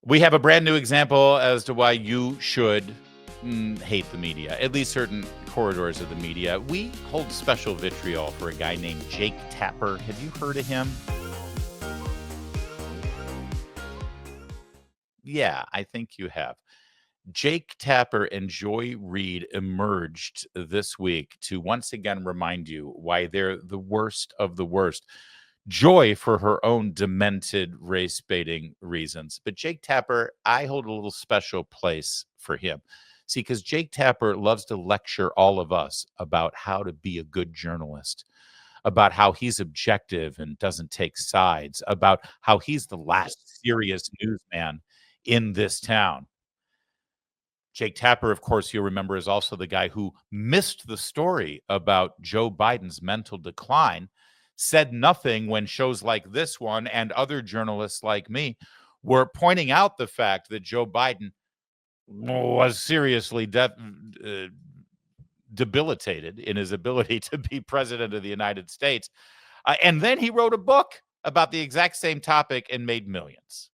We have a brand new example as to why you should hate the media, at least certain corridors of the media. We hold special vitriol for a guy named Jake Tapper. Have you heard of him? Yeah, I think you have. Jake Tapper and Joy Reid emerged this week to once again remind you why they're the worst of the worst. Joy for her own demented race baiting reasons. But Jake Tapper, I hold a little special place for him. See, because Jake Tapper loves to lecture all of us about how to be a good journalist, about how he's objective and doesn't take sides, about how he's the last serious newsman in this town. Jake Tapper, of course, you'll remember, is also the guy who missed the story about Joe Biden's mental decline, said nothing when shows like this one and other journalists like me were pointing out the fact that Joe Biden was seriously debilitated in his ability to be president of the United States. And then he wrote a book about the exact same topic and made millions.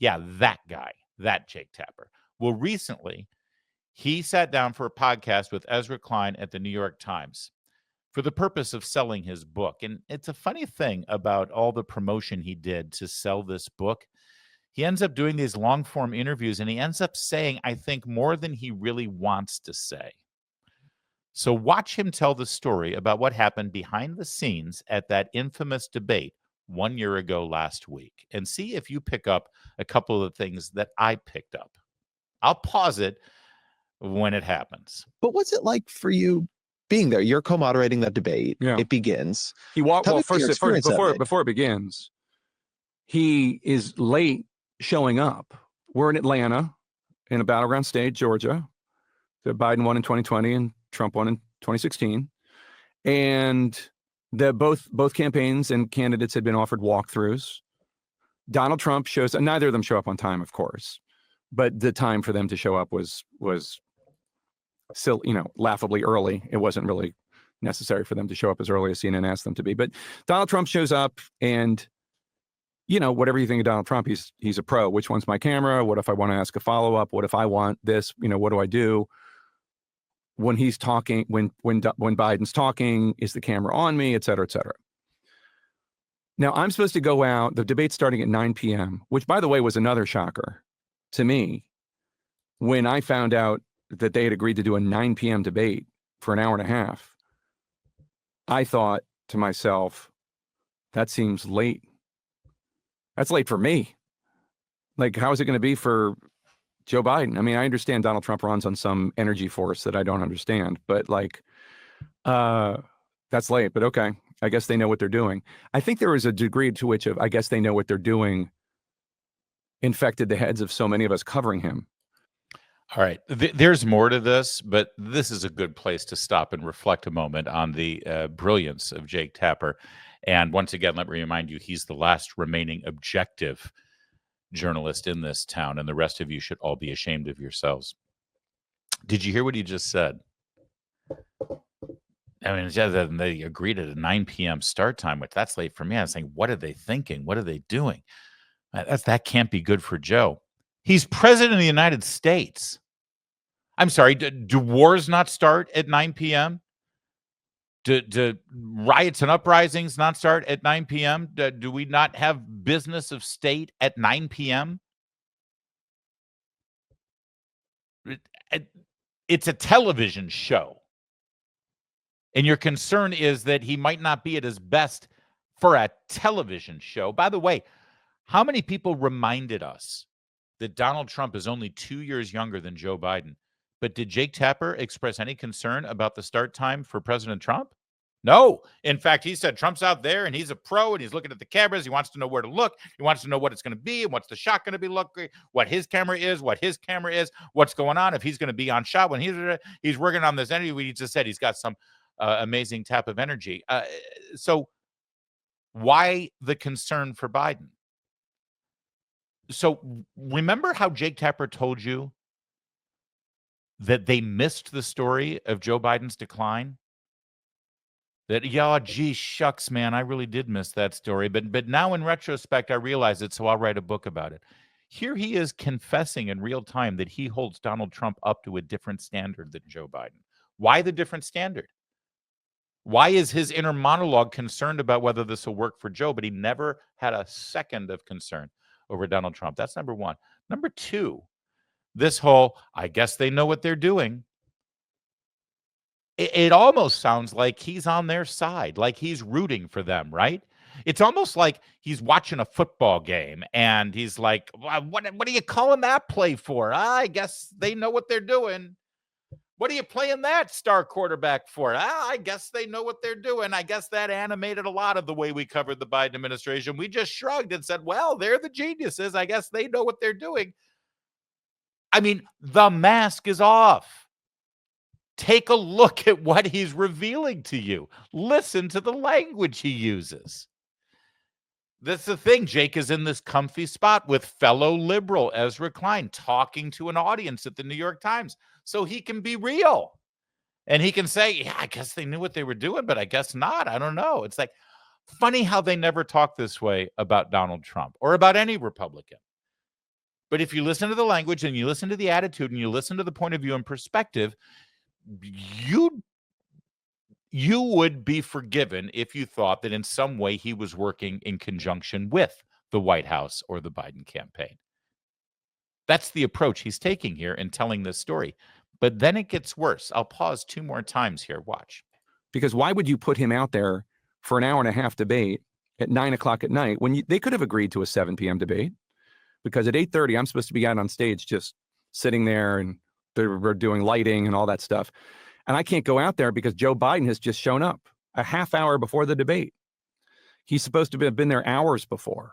Yeah, that guy, that Jake Tapper. Well, recently, he sat down for a podcast with Ezra Klein at the New York Times for the purpose of selling his book. And it's a funny thing about all the promotion he did to sell this book. He ends up doing these long-form interviews, and he ends up saying, I think, more than he really wants to say. So watch him tell the story about what happened behind the scenes at that infamous debate 1 year ago last week, and see if you pick up a couple of the things that I picked up. I'll pause it when it happens. But what's it like for you being there? You're co-moderating that debate. Yeah. It begins. He walked Tell me well your first experience of it. before it begins. He is late showing up. We're in Atlanta in a battleground state, Georgia. The Biden won in 2020 and Trump won in 2016. And both campaigns and candidates had been offered walkthroughs. Donald Trump shows, and neither of them show up on time, of course. But the time for them to show up was still, laughably early. It wasn't really necessary for them to show up as early as CNN asked them to be. But Donald Trump shows up, and whatever you think of Donald Trump, he's a pro. Which one's my camera? What if I want to ask a follow-up? What if I want this? What do I do? When he's talking, when Biden's talking, is the camera on me, et cetera, et cetera. Now I'm supposed to go out. The debate's starting at 9 p.m., which, by the way, was another shocker to me when I found out that they had agreed to do a 9 p.m. debate for an hour and a half. I thought to myself, that seems late. That's late for me. Like, how is it going to be for Joe Biden? I mean, I understand Donald Trump runs on some energy force that I don't understand, but that's late. But okay, I guess they know what they're doing. I think there is a degree to which I guess they know what they're doing infected the heads of so many of us covering him. All right. There's more to this, but this is a good place to stop and reflect a moment on the brilliance of Jake Tapper. And once again, let me remind you, he's the last remaining objective journalist in this town, and the rest of you should all be ashamed of yourselves. Did you hear what he just said? I mean, they agreed at a 9 p.m. start time, which that's late for me. I was saying, what are they thinking? What are they doing? That can't be good for Joe. He's president of the United States. I'm sorry, do wars not start at 9 p.m.? Do riots and uprisings not start at 9 p.m.? Do we not have business of state at 9 p.m.? It's a television show. And your concern is that he might not be at his best for a television show. By the way, how many people reminded us that Donald Trump is only 2 years younger than Joe Biden? But did Jake Tapper express any concern about the start time for President Trump? No. In fact, he said Trump's out there and he's a pro and he's looking at the cameras. He wants to know where to look. He wants to know what it's going to be and what's the shot going to be looking, what his camera is, what's going on, if he's going to be on shot when he's working on this energy. We just said he's got some amazing tap of energy. So why the concern for Biden? So remember how Jake Tapper told you that they missed the story of Joe Biden's decline? That, yeah, gee, shucks, man, I really did miss that story. But now in retrospect, I realize it, so I'll write a book about it. Here he is confessing in real time that he holds Donald Trump up to a different standard than Joe Biden. Why the different standard? Why is his inner monologue concerned about whether this will work for Joe, but he never had a second of concern over Donald Trump? That's number one. Number two, this whole, I guess they know what they're doing. It almost sounds like he's on their side, like he's rooting for them, right? It's almost like he's watching a football game and he's like, what are you calling that play for? I guess they know what they're doing. What are you playing that star quarterback for? I guess they know what they're doing. I guess that animated a lot of the way we covered the Biden administration. We just shrugged and said, well, they're the geniuses. I guess they know what they're doing. I mean, the mask is off. Take a look at what he's revealing to you. Listen to the language he uses. That's the thing. Jake is in this comfy spot with fellow liberal Ezra Klein talking to an audience at the New York Times so he can be real. And he can say, yeah, I guess they knew what they were doing, but I guess not. I don't know. It's like funny how they never talk this way about Donald Trump or about any Republican. But if you listen to the language and you listen to the attitude and you listen to the point of view and perspective, you would be forgiven if you thought that in some way he was working in conjunction with the White House or the Biden campaign. That's the approach he's taking here in telling this story. But then it gets worse. I'll pause 2 more times here. Watch. Because why would you put him out there for an hour and a half debate at 9 o'clock at night when they could have agreed to a 7 p.m. debate? Because at 8:30, I'm supposed to be out on stage just sitting there and we're doing lighting and all that stuff. And I can't go out there because Joe Biden has just shown up a half hour before the debate. He's supposed to have been there hours before.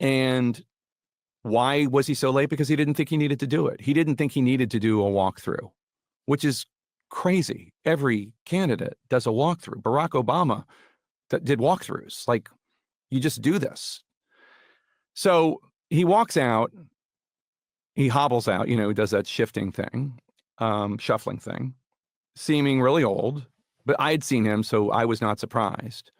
And why was he so late? Because he didn't think he needed to do it. He didn't think he needed to do a walkthrough, which is crazy. Every candidate does a walkthrough. Barack Obama did walkthroughs. Like, you just do this. So he walks out, he hobbles out, he does that shifting thing, shuffling thing, seeming really old, but I had seen him, so I was not surprised.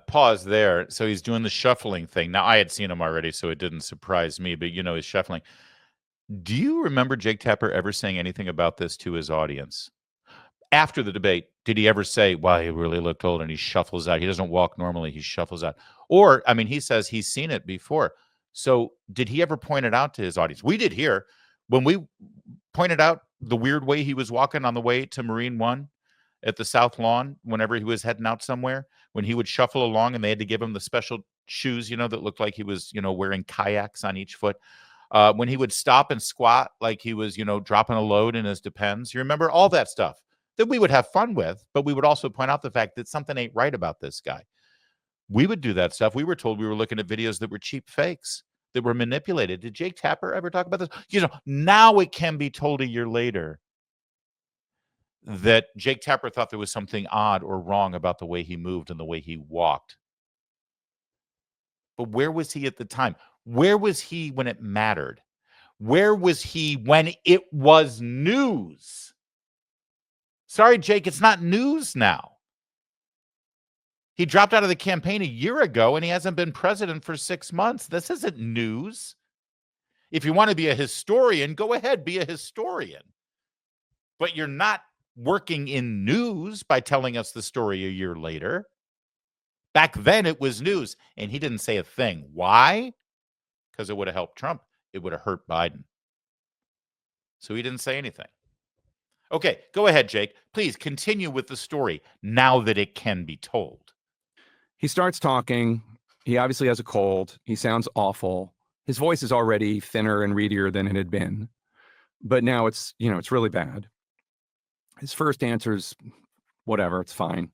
Pause there. So he's doing the shuffling thing. Now, I had seen him already, so it didn't surprise me, but he's shuffling. Do you remember Jake Tapper ever saying anything about this to his audience? After the debate, did he ever say, well, he really looked old and he shuffles out? He doesn't walk normally, he shuffles out. Or, he says he's seen it before. So did he ever point it out to his audience? We did here. When we pointed out the weird way he was walking on the way to Marine One at the South Lawn, whenever he was heading out somewhere, when he would shuffle along and they had to give him the special shoes, that looked like he was, wearing kayaks on each foot. When he would stop and squat like he was, dropping a load in his Depends. You remember all that stuff that we would have fun with, but we would also point out the fact that something ain't right about this guy. We would do that stuff. We were told we were looking at videos that were cheap fakes, that were manipulated. Did Jake Tapper ever talk about this? Now it can be told a year later that Jake Tapper thought there was something odd or wrong about the way he moved and the way he walked. But where was he at the time? Where was he when it mattered? Where was he when it was news? Sorry, Jake, it's not news now. He dropped out of the campaign a year ago, and he hasn't been president for 6 months. This isn't news. If you want to be a historian, go ahead, be a historian. But you're not working in news by telling us the story a year later. Back then, it was news, and he didn't say a thing. Why? Because it would have helped Trump. It would have hurt Biden. So he didn't say anything. Okay, go ahead, Jake. Please continue with the story now that it can be told. He starts talking. He obviously has a cold. He sounds awful. His voice is already thinner and reedier than it had been. But now it's really bad. His first answer is whatever, it's fine,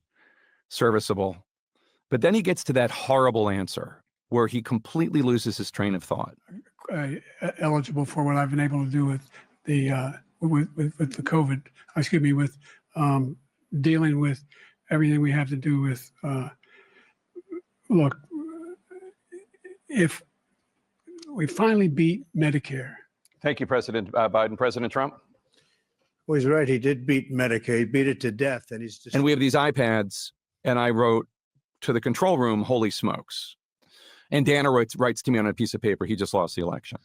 serviceable. But then he gets to that horrible answer where he completely loses his train of thought. Eligible for what I've been able to do with the with the COVID, with dealing with everything we have to do with. Look, if we finally beat Medicare. Thank you, President Biden. President Trump? Well, he's right. He did beat Medicare. He beat it to death. And and we have these iPads, and I wrote to the control room, holy smokes. And Dana writes to me on a piece of paper, he just lost the election.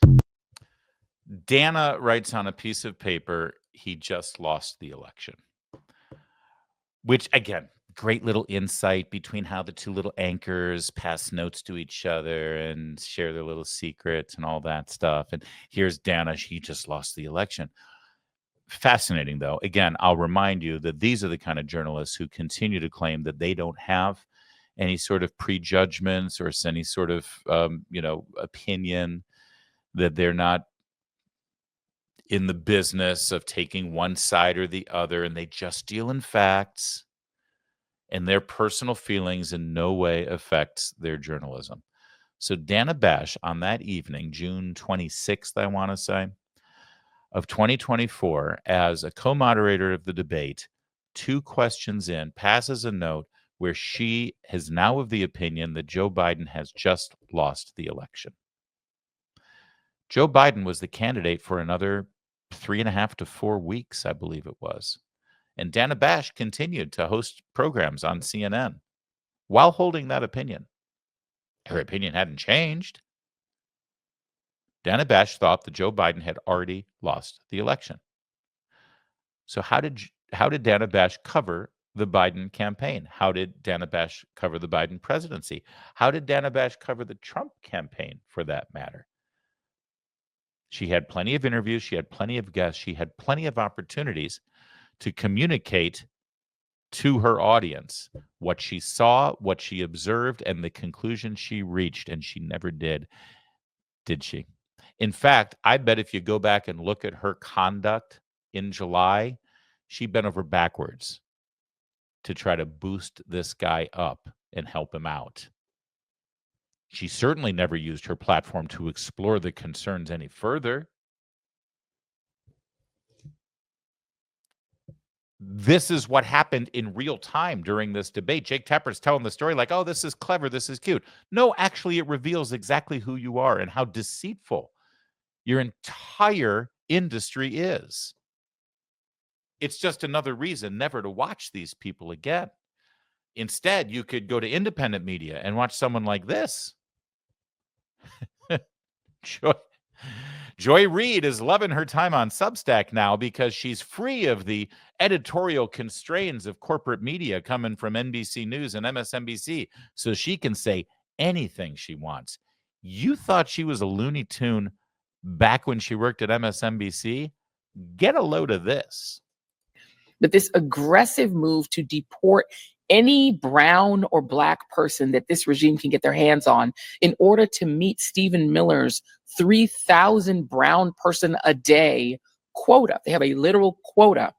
Dana writes on a piece of paper, he just lost the election. Which, again, great little insight between how the two little anchors pass notes to each other and share their little secrets and all that stuff. And here's Dana, she just lost the election. Fascinating, though. Again, I'll remind you that these are the kind of journalists who continue to claim that they don't have any sort of prejudgments or any sort of, opinion, that they're not in the business of taking one side or the other, and they just deal in facts, and their personal feelings in no way affects their journalism. So Dana Bash, on that evening, June 26th, I want to say, of 2024, as a co-moderator of the debate, 2 questions in, passes a note where she is now of the opinion that Joe Biden has just lost the election. Joe Biden was the candidate for another 3.5 to 4 weeks, I believe it was. And Dana Bash continued to host programs on CNN while holding that opinion. Her opinion hadn't changed. Dana Bash thought that Joe Biden had already lost the election. So how did Dana Bash cover the Biden campaign? How did Dana Bash cover the Biden presidency? How did Dana Bash cover the Trump campaign, for that matter? She had plenty of interviews. She had plenty of guests. She had plenty of opportunities to communicate to her audience what she saw, what she observed, and the conclusion she reached. And she never did she? In fact, I bet if you go back and look at her conduct in July, she bent over backwards to try to boost this guy up and help him out. She certainly never used her platform to explore the concerns any further. This is what happened in real time during this debate. Jake Tapper's telling the story like, oh, this is clever, this is cute. No, actually, it reveals exactly who you are and how deceitful your entire industry is. It's just another reason never to watch these people again. Instead, you could go to independent media and watch someone like this. Joy Reid is loving her time on Substack now because she's free of the editorial constraints of corporate media coming from NBC News and MSNBC, so she can say anything she wants. You thought she was a Looney Tune back when she worked at MSNBC? Get a load of this. But this aggressive move to deport any brown or black person that this regime can get their hands on in order to meet Stephen Miller's 3,000 brown person a day quota. They have a literal quota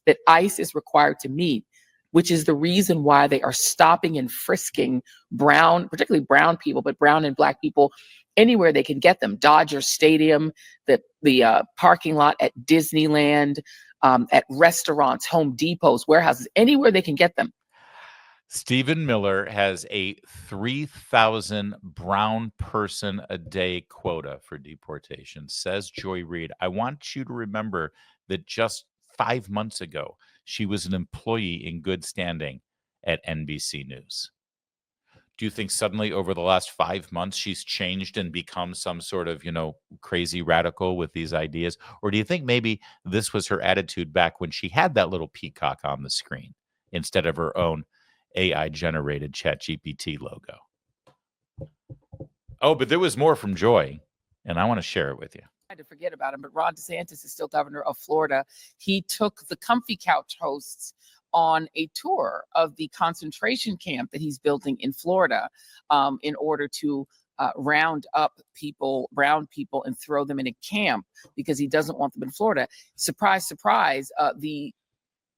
that ICE is required to meet, which is the reason why they are stopping and frisking brown, particularly brown people, but brown and black people anywhere they can get them. Dodger Stadium, the parking lot at Disneyland, at restaurants, Home Depots, warehouses, anywhere they can get them. Stephen Miller has a 3,000 brown person a day quota for deportation, says Joy Reid. I want you to remember that just 5 months ago, she was an employee in good standing at NBC News. Do you think suddenly over the last 5 months she's changed and become some sort of, crazy radical with these ideas? Or do you think maybe this was her attitude back when she had that little peacock on the screen instead of her own AI-generated ChatGPT logo? Oh, but there was more from Joy, and I want to share it with you. I had to forget about him, but Ron DeSantis is still governor of Florida. He took the Comfy Couch hosts on a tour of the concentration camp that he's building in Florida in order to round up brown people, and throw them in a camp because he doesn't want them in Florida. Surprise, surprise, the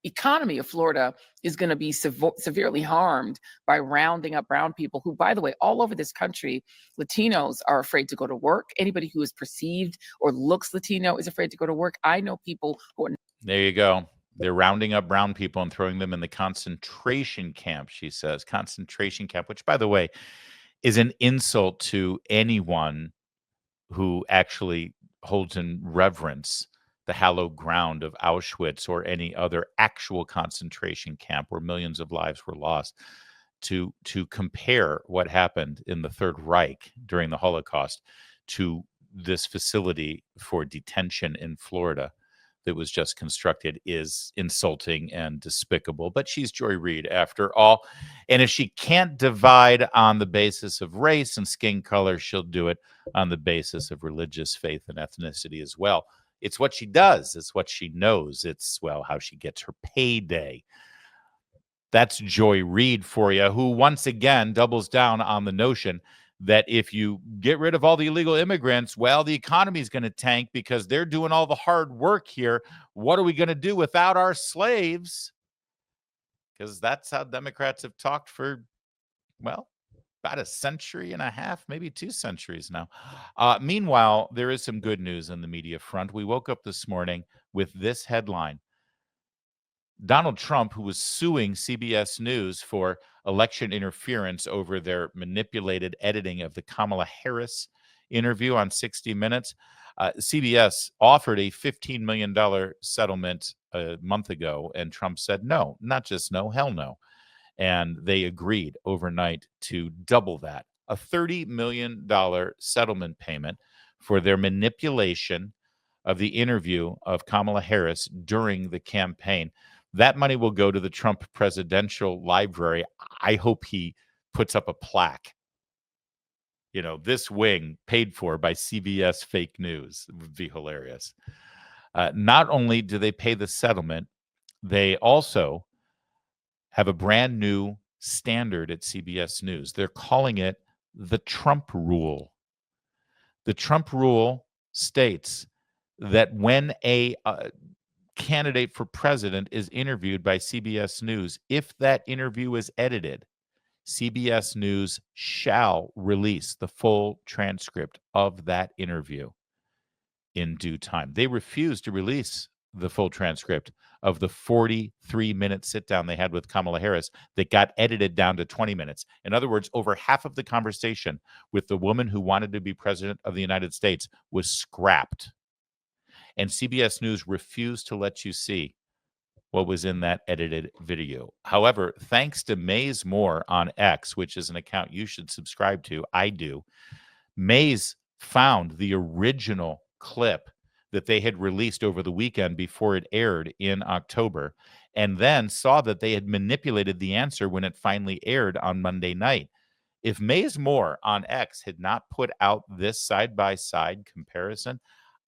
economy of Florida is going to be severely harmed by rounding up brown people who, by the way, all over this country, Latinos are afraid to go to work. Anybody who is perceived or looks Latino is afraid to go to work. I know people who are... There you go. They're rounding up brown people and throwing them in the concentration camp, she says. Concentration camp, which, by the way, is an insult to anyone who actually holds in reverence the hallowed ground of Auschwitz or any other actual concentration camp where millions of lives were lost. to compare what happened in the Third Reich during the Holocaust to this facility for detention in Florida that was just constructed is insulting and despicable. But she's Joy Reid after all. And if she can't divide on the basis of race and skin color, she'll do it on the basis of religious faith and ethnicity as well. It's what she does. It's what she knows. It's, well, how she gets her payday. That's Joy Reid for you, who once again doubles down on the notion that if you get rid of all the illegal immigrants, well, the economy is going to tank because they're doing all the hard work here. What are we going to do without our slaves? Because that's how Democrats have talked for, well, about a century and a half, maybe 2 centuries now. Meanwhile, there is some good news on the media front. We woke up this morning with this headline. Donald Trump, who was suing CBS News for election interference over their manipulated editing of the Kamala Harris interview on 60 Minutes, CBS offered a $15 million settlement a month ago, and Trump said no, not just no, hell no. And they agreed overnight to double that, a $30 million settlement payment for their manipulation of the interview of Kamala Harris during the campaign. That money will go to the Trump Presidential Library. I hope he puts up a plaque. You know, this wing paid for by CBS fake news. It would be hilarious. Not only do they pay the settlement, they also have a brand new standard at CBS News. They're calling it the Trump Rule. The Trump Rule states that when a candidate for president is interviewed by CBS News, if that interview is edited, CBS News shall release the full transcript of that interview in due time. They refused to release the full transcript of the 43-minute sit-down they had with Kamala Harris that got edited down to 20 minutes. In other words, over half of the conversation with the woman who wanted to be president of the United States was scrapped. And CBS News refused to let you see what was in that edited video. However, thanks to Maze Moore on X, which is an account you should subscribe to, I do, Maze found the original clip that they had released over the weekend before it aired in October, and then saw that they had manipulated the answer when it finally aired on Monday night. If Maze Moore on X had not put out this side-by-side comparison,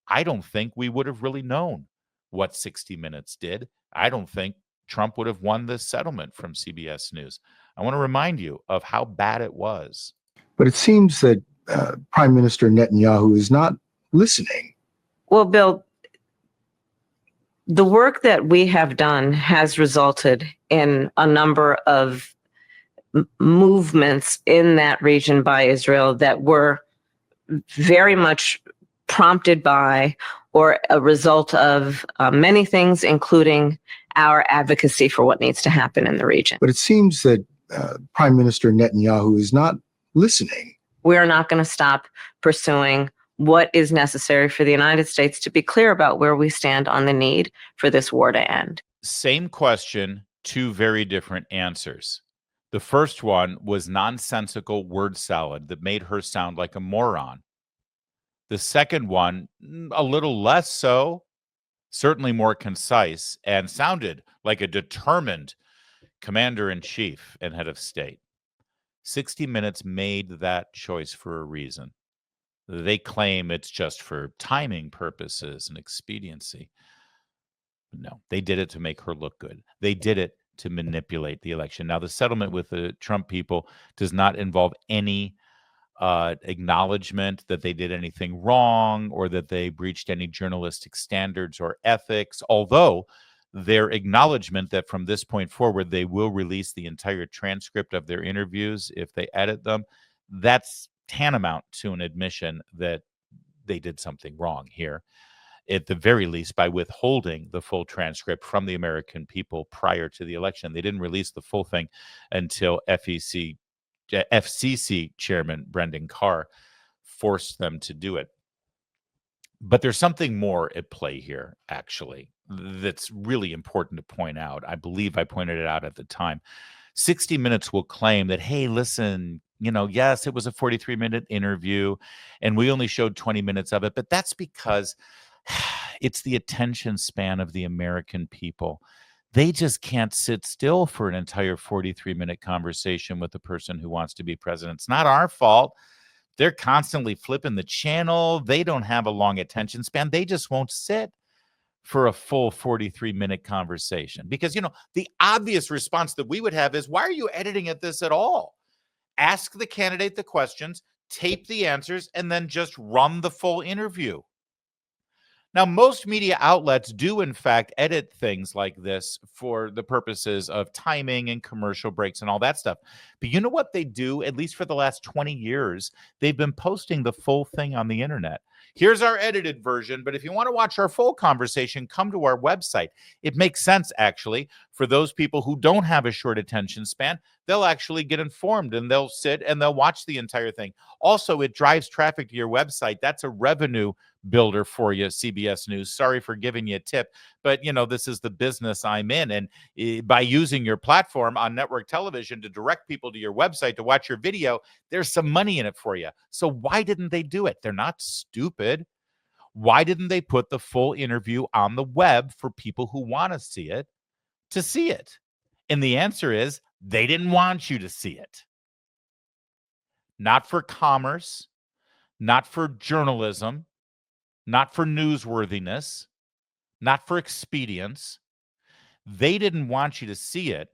I don't think we would have really known what 60 Minutes did. I don't think Trump would have won this settlement from CBS News. I want to remind you of how bad it was. But it seems that Prime Minister Netanyahu is not listening. Well, Bill, the work that we have done has resulted in a number of movements in that region by Israel that were very much prompted by or a result of many things, including our advocacy for what needs to happen in the region. But it seems that Prime Minister Netanyahu is not listening. We're not going to stop pursuing what is necessary for the United States to be clear about where we stand on the need for this war to end. Same question, 2 very different answers. The first one was nonsensical word salad that made her sound like a moron. The second one, a little less so, certainly more concise, and sounded like a determined commander-in-chief and head of state. 60 Minutes made that choice for a reason. They claim it's just for timing purposes and expediency. No, they did it to make her look good. They did it to manipulate the election. Now, the settlement with the Trump people does not involve any acknowledgement that they did anything wrong or that they breached any journalistic standards or ethics, although their acknowledgement that from this point forward they will release the entire transcript of their interviews if they edit them, that's tantamount to an admission that they did something wrong here, at the very least by withholding the full transcript from the American people prior to the election. They didn't release the full thing until FCC Chairman Brendan Carr forced them to do it. But there's something more at play here, actually, that's really important to point out. I believe I pointed it out at the time. 60 Minutes will claim that, hey, listen, yes, it was a 43-minute interview and we only showed 20 minutes of it, but that's because it's the attention span of the American people. They just can't sit still for an entire 43-minute conversation with the person who wants to be president. It's not our fault. They're constantly flipping the channel. They don't have a long attention span. They just won't sit for a full 43-minute conversation. Because, the obvious response that we would have is, why are you editing at this at all? Ask the candidate the questions, tape the answers, and then just run the full interview. Now, most media outlets do, in fact, edit things like this for the purposes of timing and commercial breaks and all that stuff. But you know what they do, at least for the last 20 years? They've been posting the full thing on the internet. Here's our edited version, but if you want to watch our full conversation, come to our website. It makes sense, actually, for those people who don't have a short attention span. They'll actually get informed and they'll sit and they'll watch the entire thing. Also, it drives traffic to your website. That's a revenue builder for you, CBS News. Sorry for giving you a tip, but this is the business I'm in. And by using your platform on network television to direct people to your website to watch your video, there's some money in it for you. So why didn't they do it? They're not stupid. Why didn't they put the full interview on the web for people who want to see it to see it? And the answer is they didn't want you to see it. Not for commerce, not for journalism, not for newsworthiness, not for expedience. They didn't want you to see it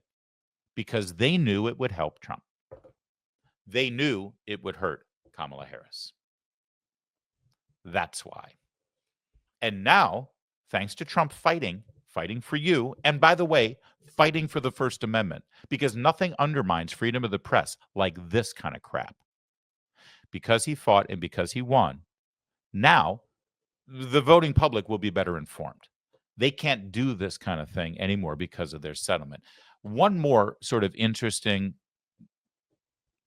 because they knew it would help Trump. They knew it would hurt Kamala Harris. That's why. And now, thanks to Trump fighting for you, and by the way, fighting for the First Amendment, because nothing undermines freedom of the press like this kind of crap. Because he fought and because he won, now the voting public will be better informed. They can't do this kind of thing anymore because of their settlement. One more sort of interesting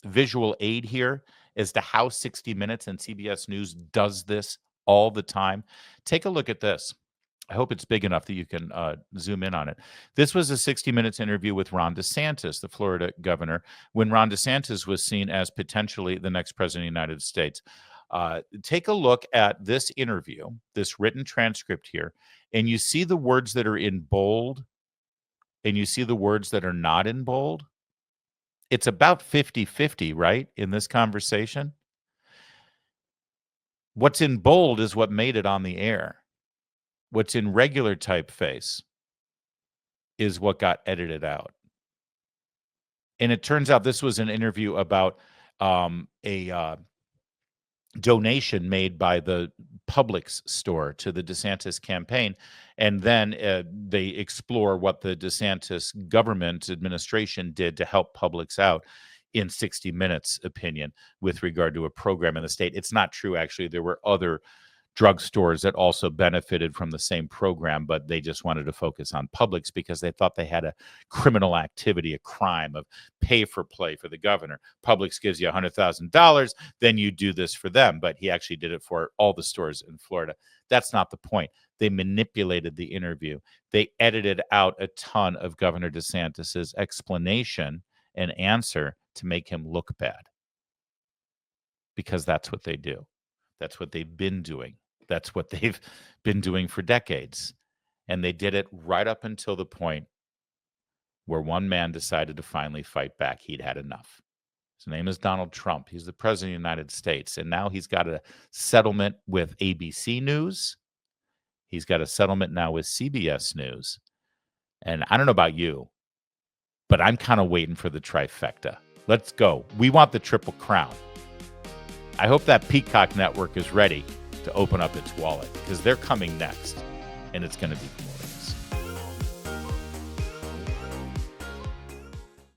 visual aid here as to how 60 Minutes and CBS News does this all the time. Take a look at this. I hope it's big enough that you can zoom in on it. This was a 60 Minutes interview with Ron DeSantis, the Florida governor, when Ron DeSantis was seen as potentially the next president of the United States. Take a look at this interview, this written transcript here, and you see the words that are in bold and you see the words that are not in bold. It's about 50-50, right, in this conversation? What's in bold is what made it on the air. What's in regular typeface is what got edited out. And it turns out this was an interview about a donation made by the Publix store to the DeSantis campaign. And then they explore what the DeSantis government administration did to help Publix out in 60 Minutes opinion with regard to a program in the state. It's not true, actually. There were other drugstores that also benefited from the same program, but they just wanted to focus on Publix because they thought they had a criminal activity, a crime of pay for play for the governor. Publix gives you $100,000, then you do this for them, but he actually did it for all the stores in Florida. That's not the point. They manipulated the interview. They edited out a ton of Governor DeSantis's explanation and answer to make him look bad, because that's what they do. That's what they've been doing. That's what they've been doing for decades. And they did it right up until the point where one man decided to finally fight back. He'd had enough. His name is Donald Trump. He's the president of the United States. And now he's got a settlement with ABC News. He's got a settlement now with CBS News. And I don't know about you, but I'm kind of waiting for the trifecta. Let's go. We want the Triple Crown. I hope that Peacock network is ready to open up its wallet, because they're coming next, and it's going to be glorious.